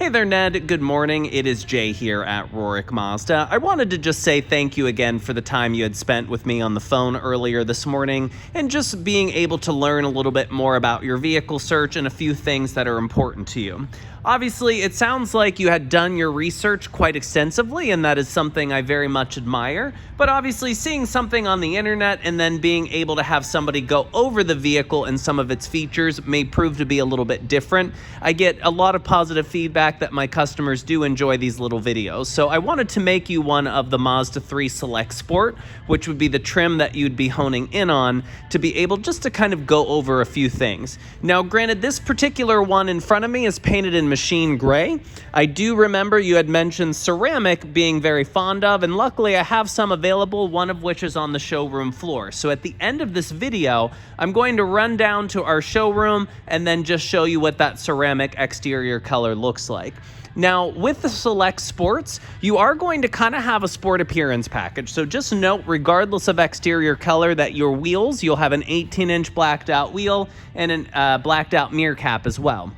Hey there, Ned. Good morning. It is Jay here at Rorick Mazda. I wanted to just say thank you again for the time you had spent with me on the phone earlier this morning and just being able to learn a little bit more about your vehicle search and a few things that are important to you. Obviously, it sounds like you had done your research quite extensively, and that is something I very much admire. But obviously, seeing something on the internet and then being able to have somebody go over the vehicle and some of its features may prove to be a little bit different. I get a lot of positive feedback that my customers do enjoy these little videos. So I wanted to make you one of the Mazda3 Select Sport, which would be the trim that you'd be honing in on to be able just to kind of go over a few things. Now, granted, this particular one in front of me is painted in machine gray. I do remember you had mentioned ceramic being very fond of, and luckily I have some available, one of which is on the showroom floor. So at the end of this video, I'm going to run down to our showroom and then just show you what that ceramic exterior color looks like. Now, with the Select Sports, you are going to kind of have a sport appearance package. So just note, regardless of exterior color, that your wheels, you'll have an 18-inch blacked out wheel and a blacked out mirror cap as well.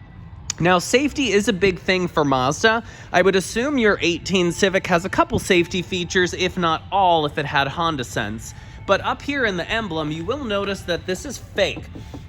Now, safety is a big thing for Mazda. I would assume your 18 Civic has a couple safety features, if not all, if it had Honda Sense. But up here in the emblem, you will notice that this is fake.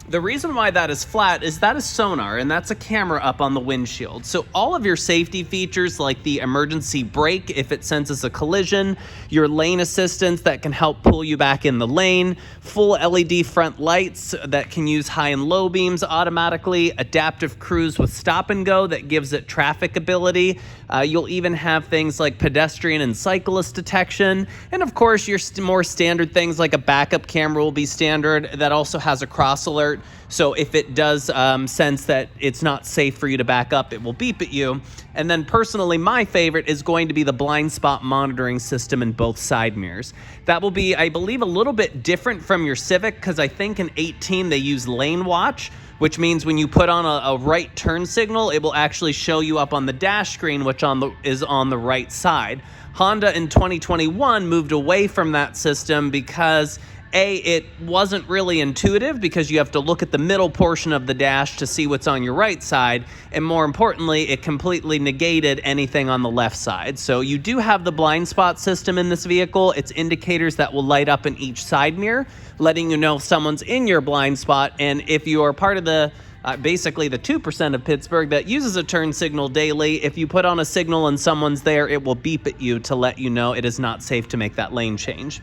The reason why that is flat is that is sonar, and that's a camera up on the windshield. So all of your safety features, like the emergency brake if it senses a collision, your lane assistance that can help pull you back in the lane, full LED front lights that can use high and low beams automatically, adaptive cruise with stop and go that gives it traffic ability. You'll even have things like pedestrian and cyclist detection. And of course, your more standard things like a backup camera will be standard. That also has a cross alert. So if it does sense that it's not safe for you to back up, it will beep at you. And then personally, my favorite is going to be the blind spot monitoring system in both side mirrors. That will be, I believe, a little bit different from your Civic, because I think in 18 they use lane watch, which means when you put on a right turn signal, it will actually show you up on the dash screen, which is on the right side. Honda in 2021 moved away from that system because it wasn't really intuitive, because you have to look at the middle portion of the dash to see what's on your right side, and more importantly, it completely negated anything on the left side. So you do have the blind spot system in this vehicle. It's indicators that will light up in each side mirror, letting you know if someone's in your blind spot. And if you are part of the basically the 2% of Pittsburgh that uses a turn signal daily, if you put on a signal and someone's there, it will beep at you to let you know it is not safe to make that lane change.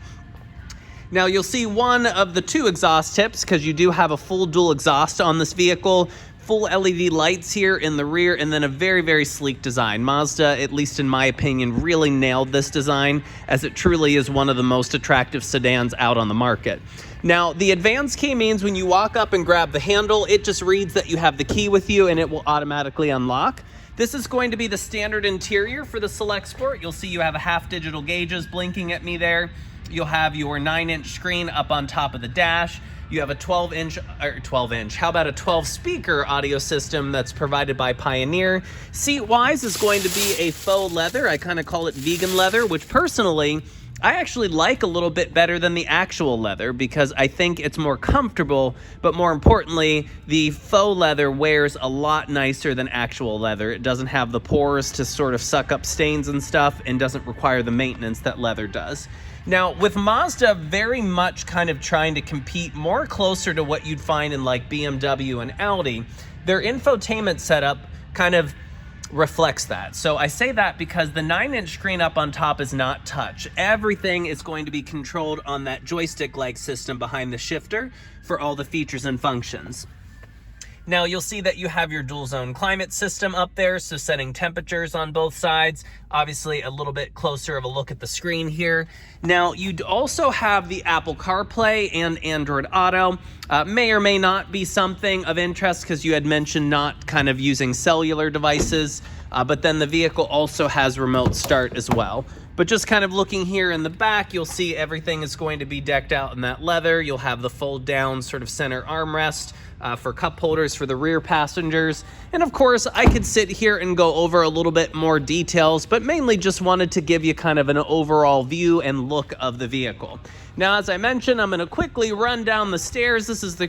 Now, you'll see one of the two exhaust tips, because you do have a full dual exhaust on this vehicle, full LED lights here in the rear, and then a very, very sleek design. Mazda, at least in my opinion, really nailed this design, as it truly is one of the most attractive sedans out on the market. Now, the advanced key means when you walk up and grab the handle, it just reads that you have the key with you and it will automatically unlock. This is going to be the standard interior for the Select Sport. You'll see you have a half digital gauges blinking at me there. You'll have your 9-inch screen up on top of the dash. You have a 12-inch, how about a 12-speaker audio system that's provided by Pioneer. Seat-wise is going to be a faux leather. I kind of call it vegan leather, which personally, I actually like a little bit better than the actual leather, because I think it's more comfortable, but more importantly, the faux leather wears a lot nicer than actual leather. It doesn't have the pores to sort of suck up stains and stuff, and doesn't require the maintenance that leather does. Now, with Mazda very much kind of trying to compete more closer to what you'd find in like BMW and Audi, their infotainment setup kind of reflects that. So I say that because the 9-inch screen up on top is not touch. Everything is going to be controlled on that joystick-like system behind the shifter for all the features and functions. Now, you'll see that you have your dual zone climate system up there, so setting temperatures on both sides. Obviously, a little bit closer of a look at the screen here. Now, you'd also have the Apple CarPlay and Android Auto. May or may not be something of interest, because you had mentioned not kind of using cellular devices, but then the vehicle also has remote start as well. But just kind of looking here in the back, you'll see everything is going to be decked out in that leather. You'll have the fold down sort of center armrest for cup holders for the rear passengers. And of course, I could sit here and go over a little bit more details, but mainly just wanted to give you kind of an overall view and look of the vehicle. Now, as I mentioned, I'm going to quickly run down the stairs. This is the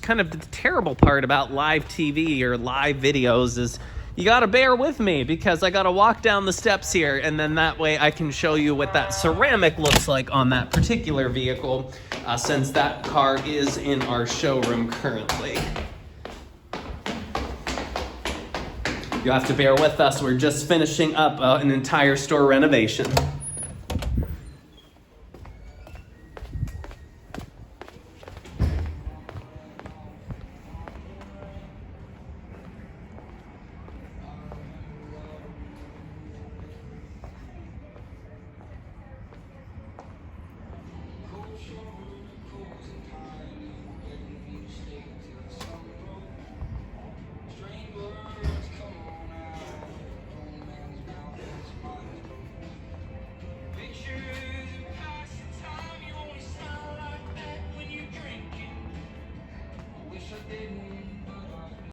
kind of the terrible part about live TV or live videos is You gotta bear with me because I gotta walk down the steps here, and then that way I can show you what that ceramic looks like on that particular vehicle, since that car is in our showroom currently. You have to bear with us. We're just finishing up an entire store renovation.